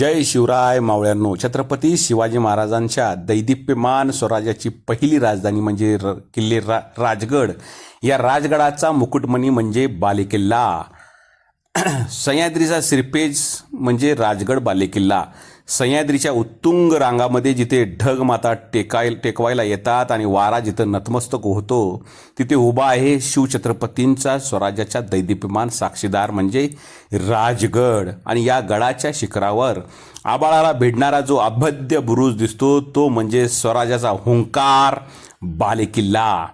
जय शिवराय मावळ्यांनो. छत्रपती शिवाजी महाराजांच्या दैदिप्यमान स्वराज्याची पहिली राजधानी म्हणजे किल्ले राजगड. या राजगडाचा मुकुटमणी म्हणजे बालेकिल्ला. सह्याद्रीचा सिरपेज म्हणजे राजगड बालेकिल्ला. सह्याद्रीच्या उत्तुंग रांगामध्ये जिथे ढगमाता टेकवायला येतात आणि वारा जिथं नतमस्तक होतो तिथे उभा आहे शिवछत्रपतींचा स्वराज्याच्या दैदिप्यमान साक्षीदार म्हणजे राजगड. आणि या गडाच्या शिखरावर आबाळाला भिडणारा जो अभेद्य बुरुज दिसतो तो म्हणजे स्वराज्याचा हुंकार बालेकिल्ला.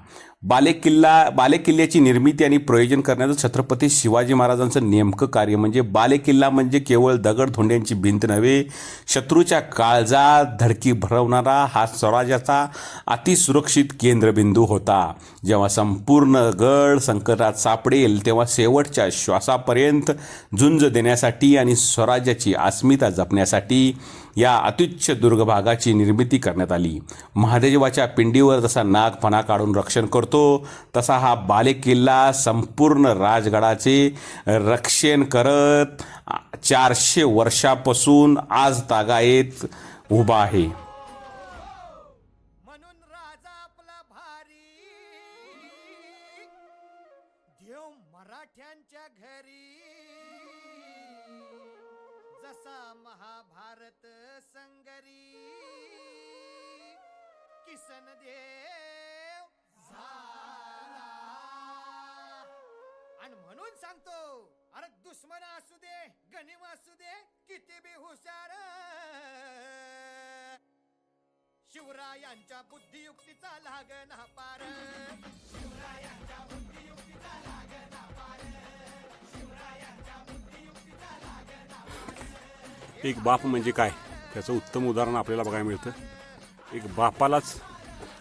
बालेकिल्ल्याची निर्मिती आणि प्रयोजन करण्याचं छत्रपती शिवाजी महाराजांचं नेमकं कार्य म्हणजे बालेकिल्ला म्हणजे केवळ दगडधोंड्यांची भिंत नव्हे, शत्रूच्या काळजात धडकी भरवणारा हा स्वराज्याचा अतिसुरक्षित केंद्रबिंदू होता. जेव्हा संपूर्ण गड संकटात सापडेल तेव्हा शेवटच्या श्वासापर्यंत झुंज देण्यासाठी आणि स्वराज्याची अस्मिता जपण्यासाठी या अत्युच्च दुर्गभागाची निर्मिती करण्यात आली. महादेवाच्या पिंडीवर जसा नाग फणा काढून रक्षण करतो तसा हा बालेकिल्ला संपूर्ण राजगडाचे रक्षण करत 400 वर्षापासून आज तागायत उभा आहे. म्हणून राजा आपला भारी देव मराठ्यांच्या घरी. जसा महाभारत संगरी किसन देव झाला. आणि म्हणून सांगतो, अरे दुश्मन असू दे गनिम असू दे किती बी हुशार, शिवरायांच्या बुद्धियुक्तीचा लागना पार. शिवरायांच्या बुद्धियुक्तीचा लागना पार. शिवरायांच्या बुद्धियुक्तीचा लागना पार. एक बाप म्हणजे काय त्याचं उत्तम उदाहरण आपल्याला बघायला मिळतं. एक बापालाच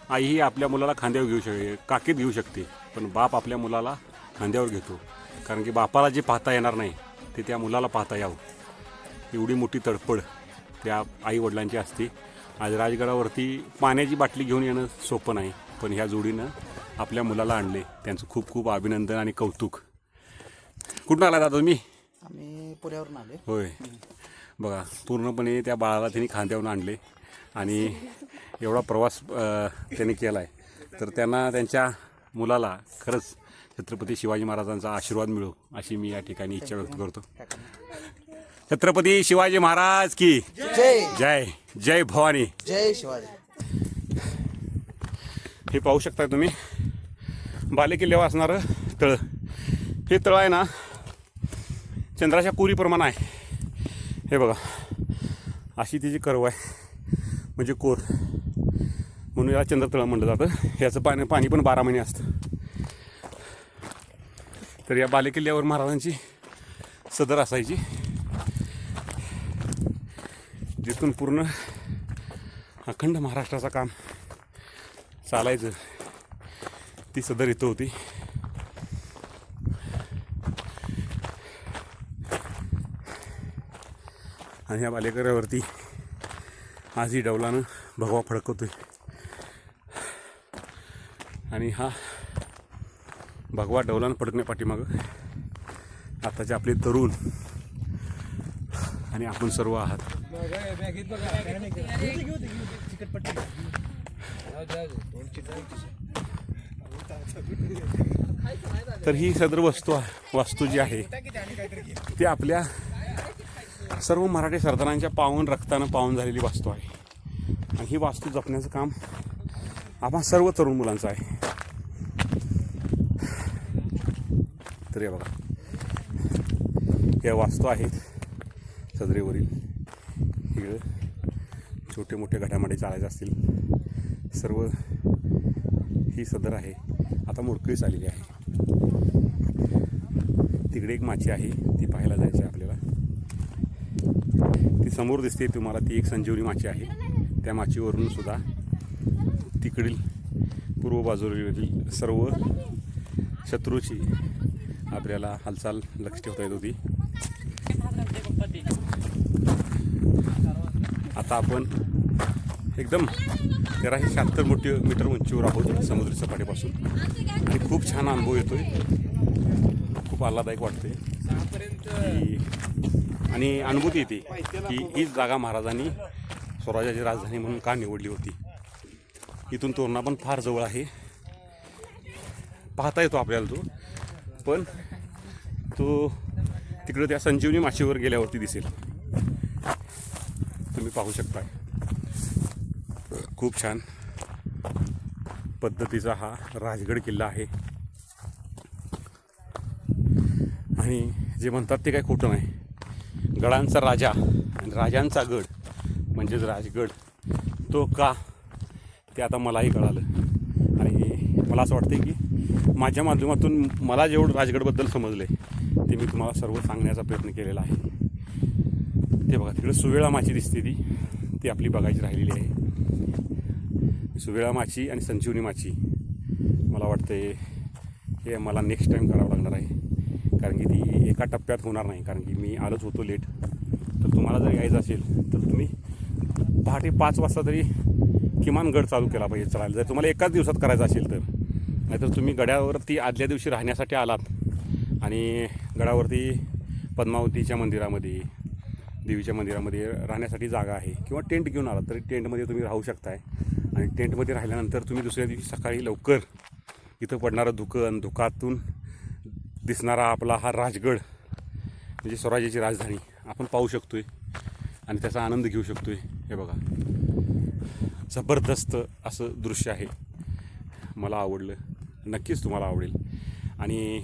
आई ही आपल्या मुलाला खांद्यावर घेऊ शकते, काकीत घेऊ शकते, पण बाप आपल्या मुलाला खांद्यावर घेतो. कारण की बापाला जे पाहता येणार नाही ते त्या मुलाला पाहता यावं, एवढी मोठी तडफड त्या आईवडिलांची असते. आज राजगडावरती पाण्याची बाटली घेऊन येणं सोपं नाही, पण ह्या जोडीनं आपल्या मुलाला आणले. त्यांचं खूप खूप अभिनंदन आणि कौतुक. कुठून आला दादा तुम्ही? आम्ही पुण्यावरून आले. होय, बघा पूर्णपणे त्या बाळाला त्यांनी खांद्यावरून आणले आणि एवढा प्रवास त्यांनी केला आहे. तर त्यांना त्यांच्या मुलाला खरंच छत्रपती शिवाजी महाराजांचा आशीर्वाद मिळो अशी मी या ठिकाणी इच्छा व्यक्त करतो. छत्रपती शिवाजी महाराज की जय जय. जय भवानी. जय शिवाजी. हे पाहू शकता तुम्ही बालेकिल्ल्यावर असणारं तळ. हे तळ आहे ना चंद्राच्या कोरीप्रमाणे आहे. हे बघा अशी तिची कर्व आहे म्हणजे कोर, म्हणून याला चंद्रतळ म्हटलं जातं. ह्याचं पाणी पण 12 महिने असतं. तर या बालेकिल्ल्यावर महाराजांची सदर असायची, जिथून पूर्ण अखंड महाराष्ट्राचं काम चालायचं ती सदर इथं होती. आणि ह्या बालेकिल्ल्यावरती आजही डौलानं भगवा फडकवतोय. आणि हा भगवा डौलानं फडकण्यापाठीमागं आताचे आपले तरुण आणि आपण सर्व आहात. तर ही सदर वास्तू जी आहे ती आपल्या सर्व मराठी सरदारांच्या पावन रक्तानं पावन झालेली वास्तू आहे. आणि ही वास्तू जपण्याचं काम आम्हा सर्व तरुण मुलांचं आहे. तर हे बघा या वास्तू आहेत सदरेवरील. इकडं छोटे मोठे घडामोडी चालायचे असतील सर्व ही सदर आहे. आता मोडकळीच आलेली आहे. तिकडे एक माची आहे ती पाहायला जायची आहे आपल्याला. ती समोर दिसते तुम्हाला, ती एक संजीवनी माची आहे. त्या माचीवरून सुद्धा तिकडील पूर्व बाजूवरील सर्व शत्रूची आपल्याला हालचाल लक्ष ठेवता येत होती. आता आपण एकदम 1376 मीटर उंचीवर आहोत समुद्र सपाटीपासून. आणि खूप छान अनुभव येतोय, खूप आल्हादायक वाटते की आणि अनुभूती येते की हीच जागा महाराजांनी स्वराज्याची राजधानी म्हणून का निवडली होती. इथून तोरणा पण फार जवळ आहे, पाहता येतो आपल्याला तो, पण तो तिकडं त्या संजीवनी माचीवर गेल्यावरती दिसेल. तुम्ही पाहू शकता. खूप छान पद्धतीचा हा राजगड किल्ला आहे. आणि जे म्हणतात ते काही खोटं नाही. गडांचा राजा आणि राजांचा गड म्हणजेच राजगड, तो का ते आता मलाही कळालं. आणि मला असं वाटतं की माझ्या माध्यमातून मला जेवढं राजगडबद्दल समजलं आहे ते मी तुम्हाला सर्व सांगण्याचा प्रयत्न केलेला आहे. ते बघा तिकडे सुवेळा माची दिसते, ती आपली बघायची राहिलेली आहे. सुवेळा माची आणि संजीवनी माची मला वाटते हे मला नेक्स्ट टाईम करावं लागणार आहे, कारण की ती एका टप्प्यात होणार नाही. कारण की मी आलोच होतो लेट. तर तुम्हाला जर यायचं असेल तर तुम्ही पहाटे 5 वाजता तरी किमान गड चालू केला पाहिजे चढायला, जर तुम्हाला एकाच दिवसात करायचं असेल तर. नाहीतर तुम्ही गडावरती आदल्या दिवशी राहण्यासाठी आलात आणि गडावरती पद्मावतीच्या मंदिरामध्ये, देवीच्या मंदिरामध्ये राहण्यासाठी जागा आहे, किंवा टेंट घेऊन आलात तरी टेंटमध्ये तुम्ही राहू शकताय. आणि टेंटमध्ये राहिल्यानंतर तुम्ही दुसऱ्या दिवशी सकाळी लवकर इथं पडणारं धुकं, धुकातून दिसणारा आपला हा राजगड म्हणजे स्वराज्याची राजधानी आपण पाहू शकतोय आणि त्याचा आनंद घेऊ शकतोय. हे बघा, जबरदस्त असं दृश्य आहे. मला आवडलं, नक्कीच तुम्हाला आवडेल. आणि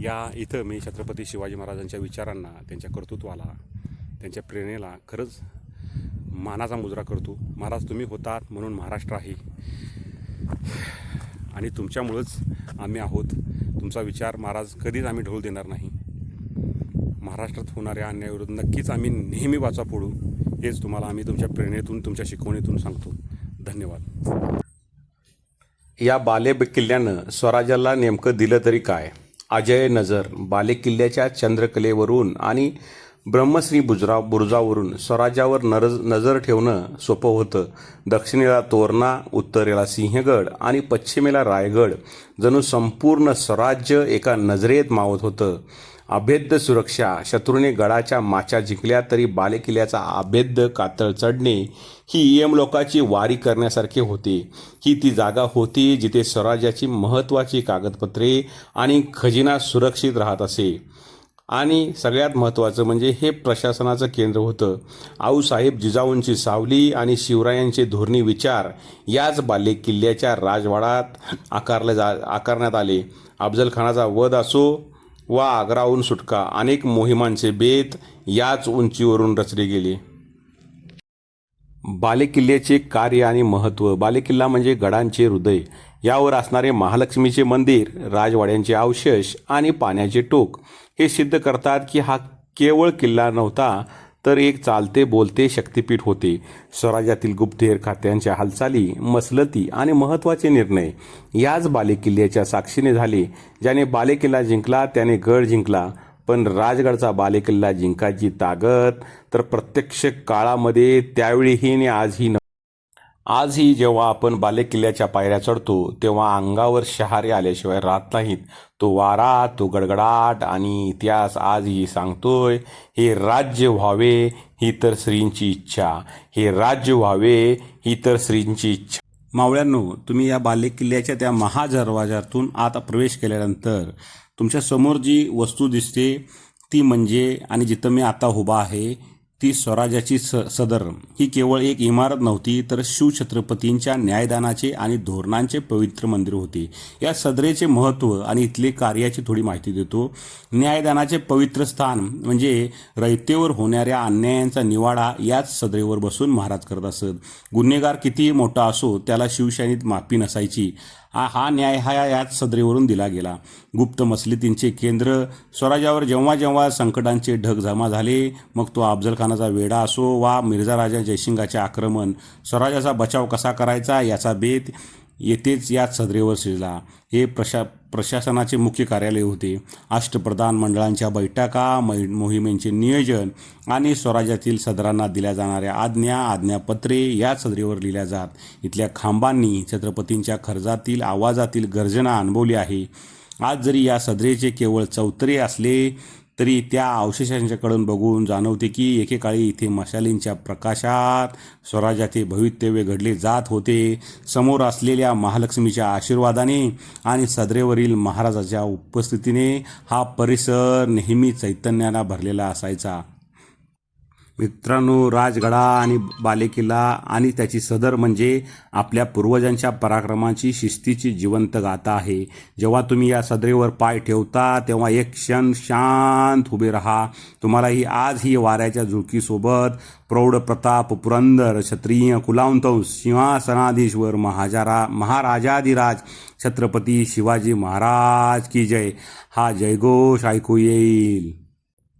या इथं मी छत्रपती शिवाजी महाराजांच्या विचारांना, त्यांच्या कर्तृत्वाला, त्यांच्या प्रेरणेला खरंच मानाचा मुजरा करतो. महाराज तुम्ही होतात म्हणून महाराष्ट्र आहे आणि तुमच्यामुळंच आम्ही आहोत. तुमचा विचार महाराज कधीच आम्ही ढोल देणार नाही. महाराष्ट्रात होणाऱ्या अन्यायाविरुद्ध नक्कीच आम्ही नेहमी वाचा फोडू, हेच तुम्हाला आम्ही तुमच्या प्रेरणेतून, तुमच्या शिकवणीतून सांगतो. धन्यवाद. या बालेकिल्ल्यानं स्वराज्याला नेमकं दिलं तरी काय? अजय नजर बालेकिल्ल्याच्या चंद्रकलेवरून आणि ब्रह्मश्री बुरुजावरून स्वराज्यावर नजर ठेवणं सोपं होतं. दक्षिणेला तोरणा, उत्तरेला सिंहगड आणि पश्चिमेला रायगड. जणू संपूर्ण स्वराज्य एका नजरेत मावत होतं. अभेद्य सुरक्षा. शत्रूने गडाच्या माच्या जिंकल्या तरी बालेकिल्ल्याचा अभेद्य कातळ चढणे ही यमलोकाची वारी करण्यासारखे होते. ही ती जागा होती जिथे स्वराज्याची महत्त्वाची कागदपत्रे आणि खजिना सुरक्षित राहत असे. आणि सगळ्यात महत्त्वाचं म्हणजे हे प्रशासनाचं केंद्र होतं. आऊसाहेब जिजाऊंची सावली आणि शिवरायांचे धोरणी विचार याच बालेकिल्ल्याच्या राजवाड्यात आकारण्यात आले. अफजलखानाचा वध असो वा आग्राहून सुटका, अनेक मोहिमांचे बेत याच उंचीवरून रचले गेले. बालेकिल्ल्याचे कार्य आणि महत्त्व. बालेकिल्ला म्हणजे गडांचे हृदय. यावर असणारे महालक्ष्मीचे मंदिर, राजवाड्यांचे अवशेष आणि पाण्याचे टोक हे सिद्ध करतात की हा केवळ किल्ला नव्हता तर एक चालते बोलते शक्तिपीठ होते. स्वराज्यातील गुप्तहेर खात्यांच्या हालचाली, मसलती आणि महत्त्वाचे निर्णय याच बालेकिल्ल्याच्या साक्षीने झाले. ज्याने बालेकिल्ला जिंकला त्याने गड जिंकला. पण राजगडचा बालेकिल्ला जिंकायची ताकद तर प्रत्यक्ष काळामध्ये त्यावेळीही आणि आजही जेव्हा आपण बालेकिल्ल्याच्या पायऱ्या चढतो तेव्हा अंगावर शहारे आल्याशिवाय राहत नाहीत. तो वारा, तो गडगडाट आणि इतिहास आजही सांगतोय, हे राज्य व्हावे ही तर श्रींची इच्छा. हे राज्य व्हावे ही तर श्रींची इच्छा. मावळ्यांनो, तुम्ही या बालेकिल्ल्याच्या त्या महादरवाजातून आत प्रवेश केल्यानंतर तुमच्या समोर जी वस्तू दिसते ती म्हणजे, आणि जिथं मी आता उभा आहे ती स्वराज्याची सदर. ही केवळ एक इमारत नव्हती तर शिवछत्रपतींच्या न्यायदानाचे आणि धोरणांचे पवित्र मंदिर होते. या सदरेचे महत्त्व आणि इथले कार्याची थोडी माहिती देतो. न्यायदानाचे पवित्र स्थान म्हणजे रयतेवर होणाऱ्या अन्यायांचा निवाडा याच सदरेवर बसून महाराज करत असत. गुन्हेगार कितीही मोठा असो त्याला शिवशाहीत माफी नसायची. हा न्याय याच सदरेवरून दिला गेला. गुप्त मसलितींचे केंद्र. स्वराज्यावर जेव्हा जेव्हा संकटांचे ढग जमा झाले, मग तो अफजलखानाचा वेढा असो वा मिर्झा राजा जयसिंगाचे आक्रमण, स्वराज्याचा बचाव कसा करायचा याचा बेत येथेच याच सदरेवर शिरला. हे प्रशासनाचे मुख्य कार्यालय होते. अष्टप्रधान मंडळांच्या बैठका, मोहिमेंचे नियोजन आणि स्वराज्यातील सदरांना दिल्या जाणाऱ्या आज्ञापत्रे या सदरेवर लिहिल्या जात. इथल्या खांबांनी छत्रपतींच्या खर्जातील आवाजातील गर्जना अनुभवली आहे. आज जरी या सदरेचे केवळ चौतरे असले तरी त्या अवशेषांच्याकडून बघून जाणवते की एकेकाळी इथे मशालींच्या प्रकाशात स्वराज्याचे भवितव्य घडले जात होते. समोर असलेल्या महालक्ष्मीच्या आशीर्वादाने आणि सदरेवरील महाराजाच्या उपस्थितीने हा परिसर नेहमी चैतन्याला भरलेला असायचा. मित्रांनो, राजगडा आणि बालेकिल्ला आणि त्याची सदर म्हणजे आपल्या पूर्वजांच्या पराक्रमाची शिस्तीची जिवंत गाथा आहे. जेव्हा तुम्ही या सदरेवर पाय ठेवता तेव्हा एक क्षण शांत उभे राहा. तुम्हालाही आज ही वाऱ्याच्या झुळकीसोबत प्रौढ प्रताप पुरंदर क्षत्रिय कुलावंतंश सिंहासनाधीश्वर महाराजाधिराज छत्रपती शिवाजी महाराज की जय हा जयघोष ऐकू येईल.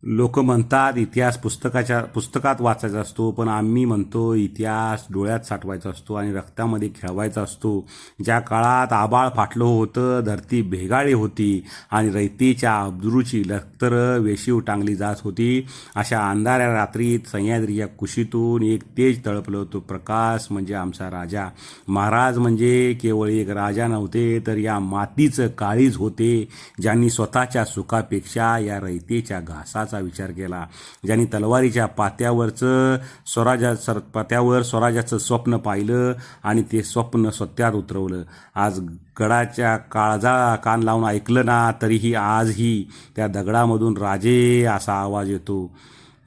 लोक म्हणतात इतिहास पुस्तकात वाचायचा असतो, पण आम्ही म्हणतो इतिहास डोळ्यात साठवायचा असतो आणि रक्तामध्ये खेळवायचा असतो. ज्या काळात आबाळ फाटलं होतं, धरती भेगाळी होती आणि रयतेच्या अब्रूची लखतर वेशीव टांगली जात होती, अशा अंधाऱ्या रात्रीत सह्याद्रीच्या कुशीतून एक तेज तळपलं. तो प्रकाश म्हणजे आमचा राजा. महाराज म्हणजे केवळ एक राजा नव्हते, तर या मातीचं काळीज होते, ज्यांनी स्वतःच्या सुखापेक्षा या रयतेच्या घासाचा विचार केला, ज्यांनी तलवारीच्या पात्यावर स्वराज्याचं स्वप्न पाहिलं आणि ते स्वप्न सत्यात उतरवलं. आज गडाच्या काळजा कान लावून ऐकलं ना, तरीही आजही त्या दगडामधून राजे असा आवाज येतो.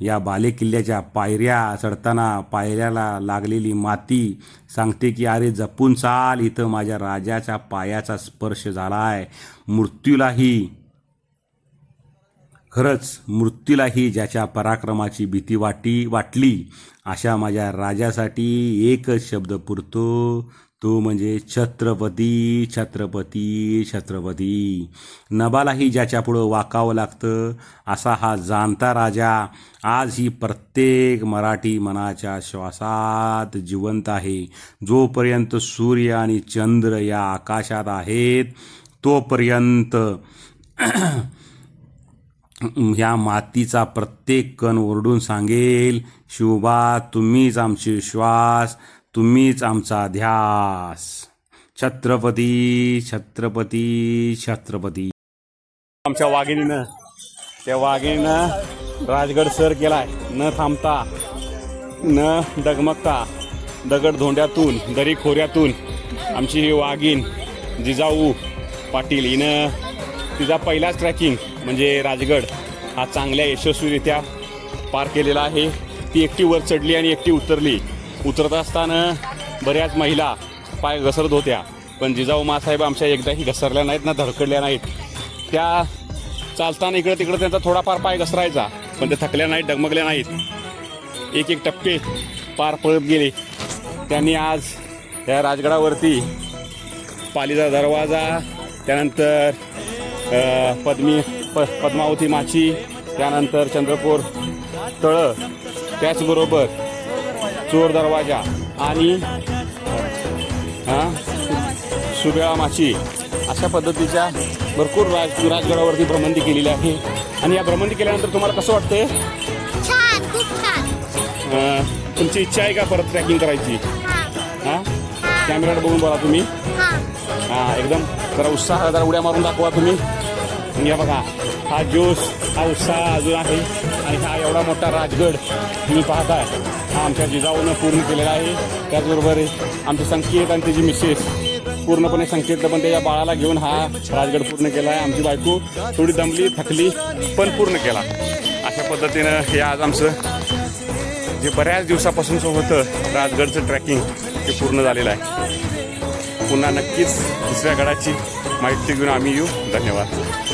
या बालेकिल्ल्याच्या पायऱ्या चढताना पायऱ्याला लागलेली माती सांगते की अरे जपून चाल, इथं माझ्या राजाच्या पायाचा स्पर्श झालाय. मृत्यूलाही ज्याच्या पराक्रमाची भीती वाटली अशा माझ्या राजासाठी एकच शब्द पुरतो, तो म्हणजे छत्रपती छत्रपती छत्रपती. नभालाही ज्याच्या पुढं वाकावं लागतं असा हा जाणता राजा आज ही प्रत्येक मराठी मनाच्या श्वासात जिवंत आहे. जोपर्यंत सूर्य आणि चंद्र या आकाशात आहेत तोपर्यंत ह्या मातीचा प्रत्येक कण ओरडून सांगेल, शिवबा तुम्हीच आमचे श्वास, तुम्हीच आमचा ध्यास. छत्रपती छत्रपती छत्रपती. आमच्या वाघिणीनं राजगड सर केलाय, न थांबता न डगमगता दगडधोंड्यातून दरीखोऱ्यातून आमची ही वाघीण जिजाऊ पाटील हिनं तिचा पहिलाच ट्रॅकिंग म्हणजे राजगड हा चांगल्या यशस्वीरित्या पार केलेला आहे. ती एकटी वर चढली आणि एकटी उतरली. उतरत असताना बऱ्याच महिला पाय घसरत होत्या, पण जिजाऊ मासाहेब आमच्या एकदाही घसरल्या नाहीत ना धडकडल्या नाहीत. त्या चालताना इकडं तिकडं त्यांचा थोडाफार पाय घसरायचा, पण ते थकल्या नाहीत, डगमगल्या नाहीत. एक एक टप्पे पार पळत गेले. त्यांनी आज या राजगडावरती पालीचा दरवाजा, त्यानंतर पद्मावती माची, त्यानंतर चंद्रपूर तळं, त्याचबरोबर चोर दरवाजा आणि सुबेळा माची अशा पद्धतीच्या भरपूर राजगडावरती भ्रमंती केलेली आहे. आणि या भ्रमंती केल्यानंतर तुम्हाला कसं वाटतंय? छान, खूप छान. तुमची इच्छा आहे का परत ट्रॅकिंग करायची? हां, कॅमेऱ्यात बघून बोला तुम्ही. हां, एकदम जरा उत्साह, जरा उड्या मारून दाखवा तुम्ही. या बघा, हा जोश, हा उत्साह अजून आहे. आणि हा एवढा मोठा राजगड तुम्ही पाहताय, हा आमच्या जिजाऊनं पूर्ण केलेला आहे. त्याचबरोबर आमचे संकेत आणि त्याची मिसेस पूर्णपणे संकेतलं, पण त्याच्या बाळाला घेऊन हा राजगड पूर्ण केला आहे. आमची बायको थोडी दमली, थकली, पण पूर्ण केला. अशा पद्धतीनं हे आज आमचं जे बऱ्याच दिवसापासूनचं होतं राजगडचं ट्रॅकिंग ते पूर्ण झालेलं आहे. पुन्हा नक्कीच दुसऱ्या गडाची माहिती घेऊन आम्ही येऊ. धन्यवाद.